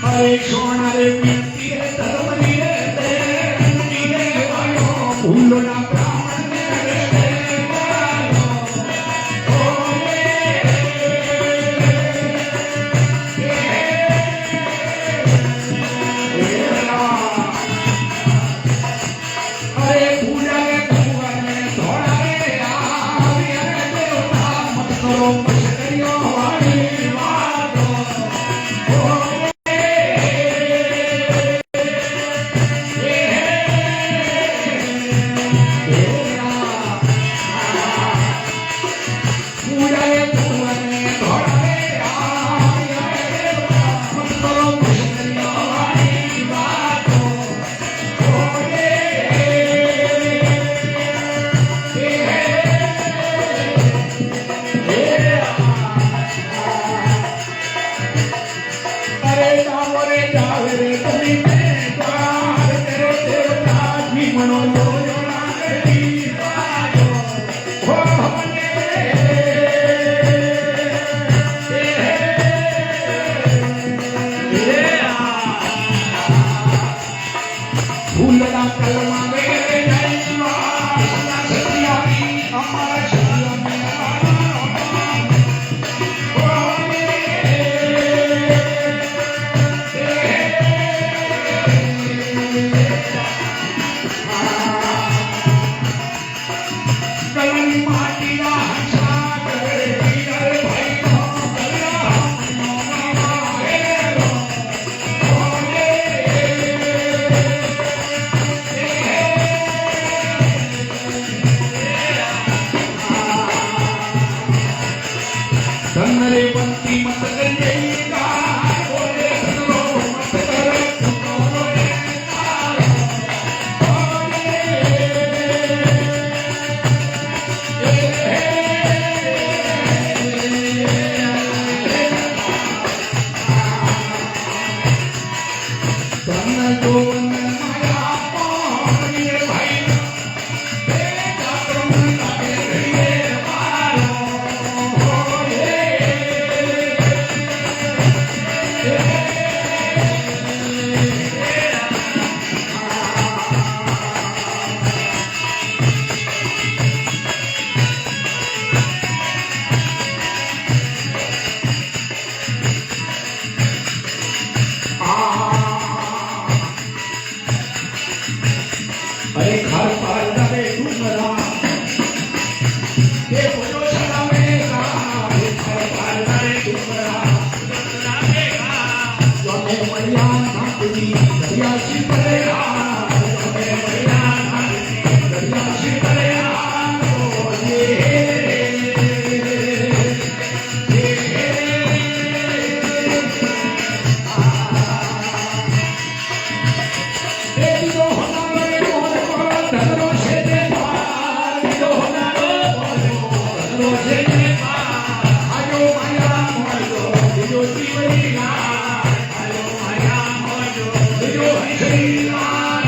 અરે સોના રે મીઠી રે ધર્મની રે મીઠી રે વાયો ફૂલોના બ્રાહ્મણ ને રે વાયો અરે પૂજા રે ભગવાન ને ધોળા રે આવ્યા રે દેવતા મત કરો મસ્કરીઓ વાળી વાતો ફૂલના કલમાં વેરે નૈવા સત્યાની અમારા શિવને કલની માટીના હંસા કરે વીર ભાઈ ધનરે બંતી મત ગંજેગા બોલે ધનરો મત કરે ધનરો રે ધન જો માયા પાણી ભાઈ એ જાતરો કાકે ઘડીએ મારો અરે ખાર પાર દે ડુંગરા કે બોલો સલામે કા ખાર પાર દે ડુંગરા સલામે કા જોને મળ્યા નાકની દરિયા સી પરે જોને મળ્યા નાકની દરિયા સી પરે Shri Ram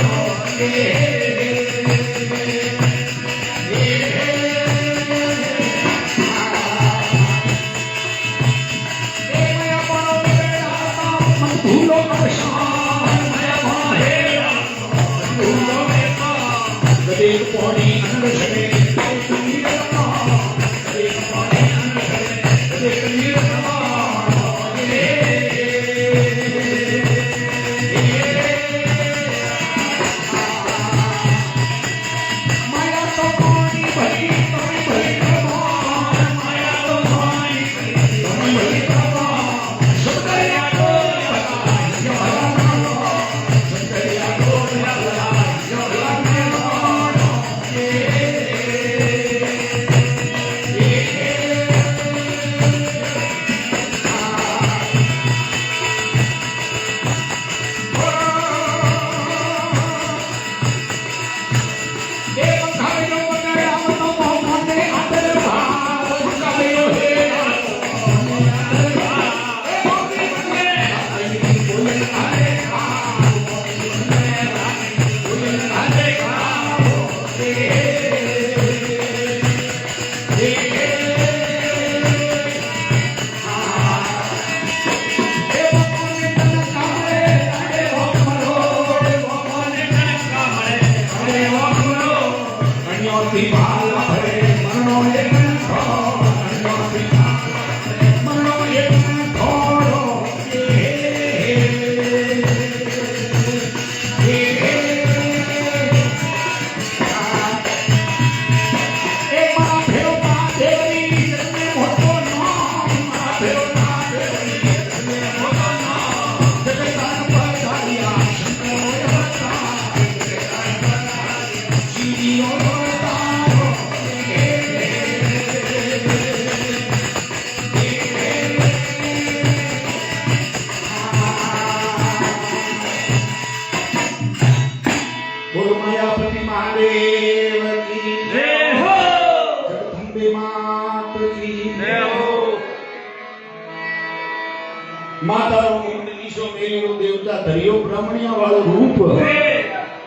દેવતા દરિયો બ્રાહ્મણિયા વાળો રૂપ રે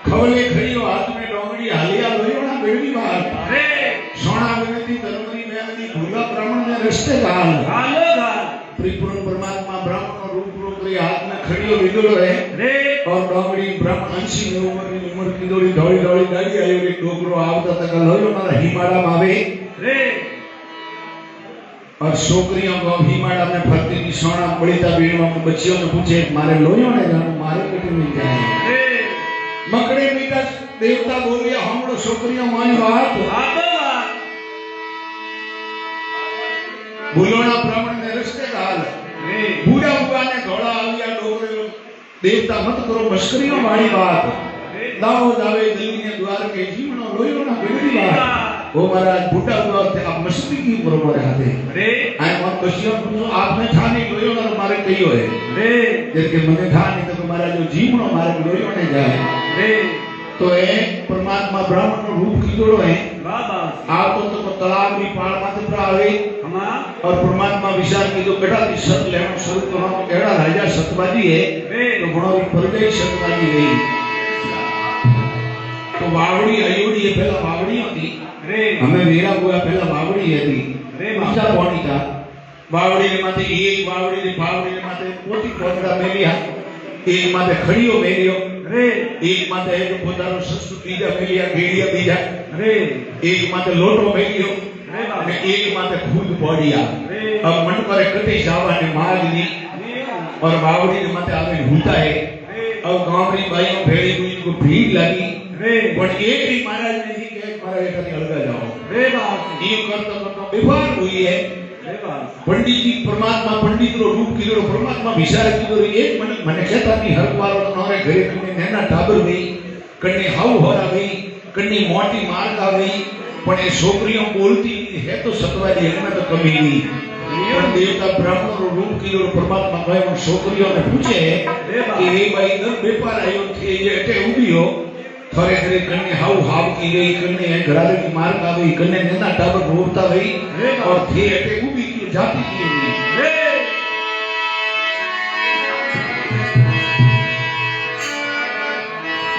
ખવલે ખડીયો હાથ में ડોંગડી હાલિયા લોયોના બેડી વાત રે સોણા વિનતી તરમરી મેલની ભૂલા બ્રાહ્મણ ને રસ્તે ગાલ ગાલો ગાલ परिपूर्ण परमात्मा ब्राह्मण रूप रूप हाथ में खड़ियो विदुलो है रे और डोंगरी ब्राह्मण 80 की उम्र की दौड़ी दौड़ी दौड़ी गाड़ी आयो रे डोकरो आवता तक लोयो मारा हिमाड़ा में आवे रे और छोकरियों को हिमाड़ा में फरती की सोना बड़ीता बीणों को बच्चियों ने पूछे मारे लोयो ने जानो मारे बेटे में जाए रे मकड़े मीठा देवता बोलिया हमरो छोकरियों मानी बात आतो बात बुलोना ब्राह्मण ने रस्ते गाल रे बूढ़ा हुआ ने घोड़ा आविया डोकरे देवता मत करो मस्करियों वाली बात दाओ दावे दिल्ली ने द्वार के जीवनो लोयो ना बेड़ी बात ओ महाराज बूढ़ा हुआ थे आप मस्ती की बरोबर आते रे आई मत बसियों पूछो आपने था नहीं लोयो ना मारे कहियो है रे जबकि मने था नहीं तो तुम्हारा जो जीवनो मारे लोयो ने जाए रे तो ए परमात्मा ब्राह्मण नो रूप कीधोड़ो है बाबा आवतो तो तलाब नी पाण माथे पर आवे हमा और परमात्मा विचार की जो बेटा की सत लेनो शुरू करो एड़ा राजा सतबाजी है रे तो घणो परगई सतबाजी रही तो वावड़ी अयोड़ी ये पहला वावड़ी होती रे हमें वीरा हुआ पहला वावड़ी है थी रे बीजा कोणी था वावड़ी ने माथे एक वावड़ी ने वावड़ी ने माथे पोती कोंडा मेलिया एक माथे खड़ियो मेलियो रे एक माथे एक પોતાનો સસુ બીજા મેલિયા ગેડિયા બીજા रे एक माथे लोटो મેલિયો रे बाबा અને એક माथे खुद બોડિયા रे अब मन करे कटे जावाने मागनी और वावड़ी ने माथे आवे भूता है अब गामरी भाइयों भेड़ी हुई को भीड़ लगी रे पण एक भी महाराज ने जी के महाराज कने अलगा जाओ रे बाबा ये करतो करतो विवाद हुई है रे बाबा पंडित जी परमात्मा पंडित रो रूप कीधो परमात्मा विचार कीधो एक मने कहता नहीं हर बार नोरे घरे कने नेना टाबर गई कने हाउ होरा गई कने मोटी मार्ग आ गई पण ए छोकरियों बोलती है तो सतवादी है तो कमी नहीं पण देवता ब्राह्मण रो रूप कीधो परमात्मा कहे उन छोकरियों ने पूछे कि हे भाई दर व्यापार आयो थे ये एटे उबियो थोड़े थोड़े कन्ने हाउ हाव की गई कन्ने घराले की मार का गई कन्ने नेना टाबर रोता गई और थे एटे उबी की जाति की गई रे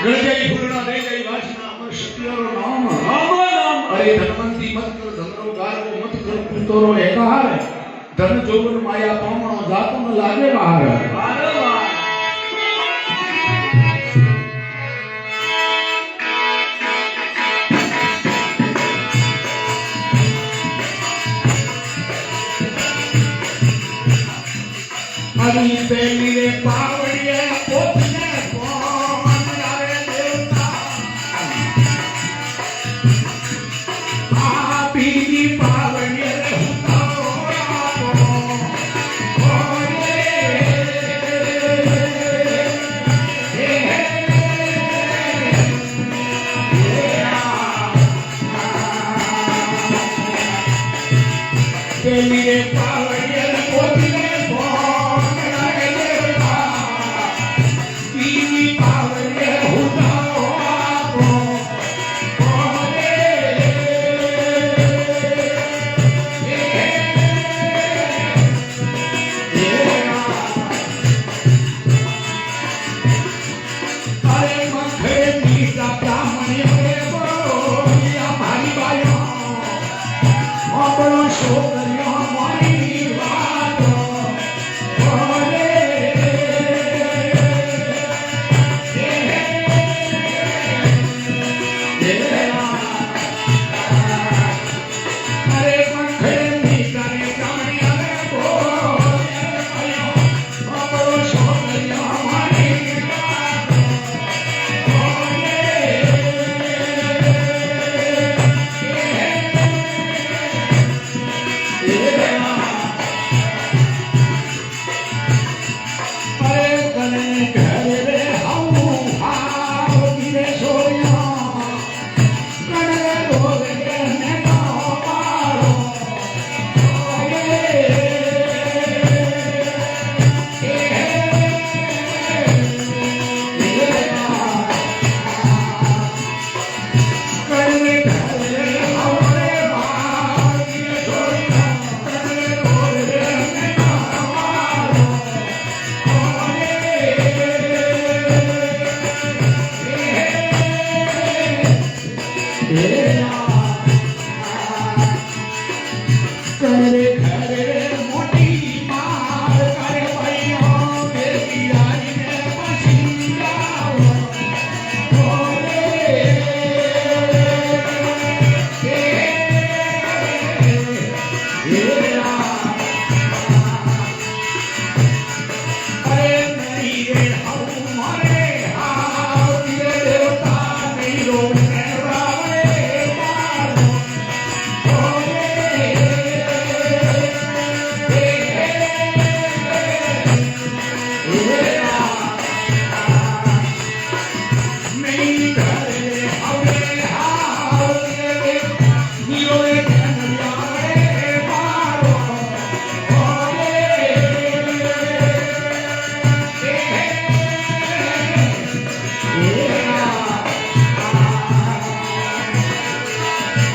गणजय फूलना दे गई वासना अमर शक्तियों नाम हमो नाम अरे धनवंती मत कर धनरो गारो मत कर पुतरो एकार धन जोगन माया पामणो जातो न लागे बाहर